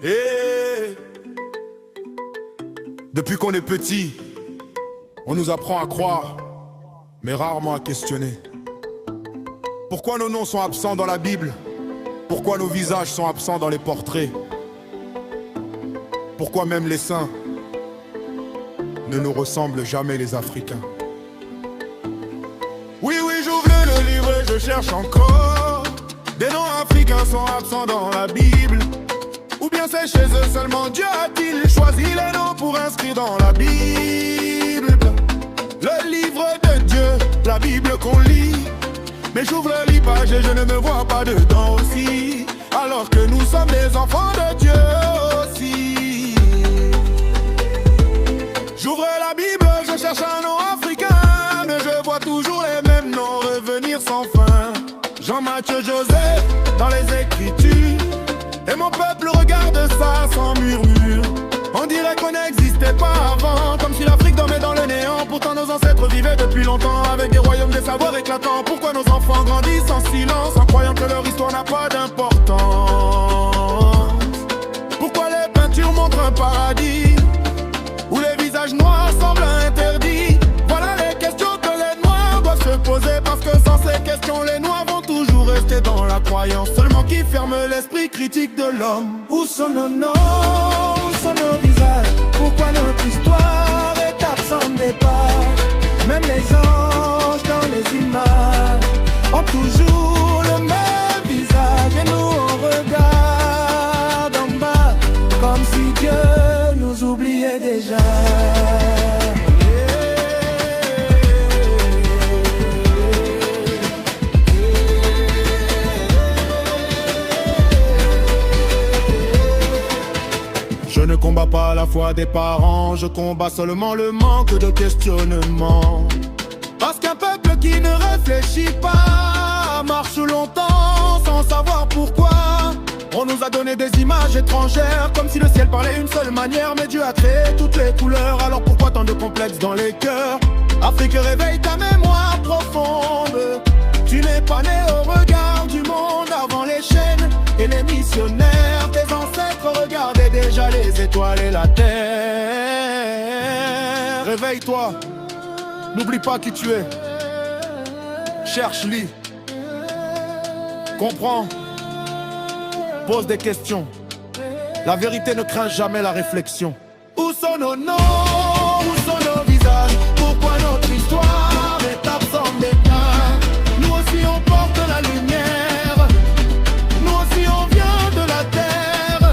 Et depuis qu'on est petit, on nous apprend à croire, mais rarement à questionner. Pourquoi nos noms sont absents dans la Bible? Pourquoi nos visages sont absents dans les portraits? Pourquoi même les saints ne nous ressemblent jamais les Africains? Oui, oui, j'ouvre le livre et je cherche encore. Des noms africains sont absents dans la Bible. Ou bien c'est chez eux seulement Dieu a-t-il choisi les noms pour inscrire dans la Bible. Le livre de Dieu, la Bible qu'on lit. Mais j'ouvre les pages et je ne me vois pas dedans aussi. Alors que nous sommes des enfants de Dieu aussi. J'ouvre la Bible, je cherche un nom africain, mais je vois toujours les mêmes noms revenir sans fin. Jean-Matthieu Joseph dans les Écritures, et mon peuple regarde ça sans murmure. On dirait qu'on n'existait pas avant, comme si l'Afrique dormait dans le néant. Pourtant nos ancêtres vivaient depuis longtemps, avec des royaumes, des savoirs éclatants. Pourquoi nos enfants grandissent en silence, en croyant que leur histoire n'a pas d'importance? Pourquoi les peintures montrent un paradis où les visages noirs semblent interdits? Voilà les questions que les noirs doivent se poser, parce que sans ces questions les noirs vont toujours rester dans la croyance seulement qui ferme l'esprit critique de l'homme. Où sont nos noms? Où sont nos visages? Pourquoi notre histoire est absente des pages? Même les anges dans les images ont toujours le même visage, et nous on regarde en bas comme si Dieu nous oubliait déjà. Je ne combats pas la foi des parents, je combats seulement le manque de questionnement. Parce qu'un peuple qui ne réfléchit pas marche longtemps sans savoir pourquoi. On nous a donné des images étrangères, comme si le ciel parlait une seule manière. Mais Dieu a créé toutes les couleurs, alors pourquoi tant de complexes dans les cœurs? Afrique, réveille ta mémoire profonde. Tu n'es pas né au regard du monde avant les chaînes et les missionnaires. Tes ancêtres regardaient déjà les étoiles et la terre. Réveille-toi, n'oublie pas qui tu es. Cherche, lis, comprends, pose des questions. La vérité ne craint jamais la réflexion. Où sont nos noms? Où sont nos visages? Pourquoi notre histoire est absente des pages? Nous aussi on porte la lumière, nous aussi on vient de la terre,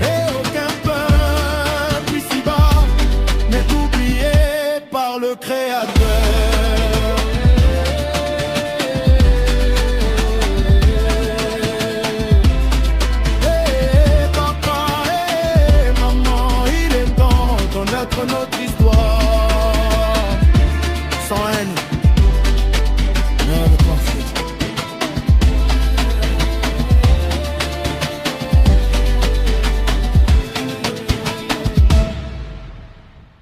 et aucun peuple ici-bas n'est oublié par le Créateur.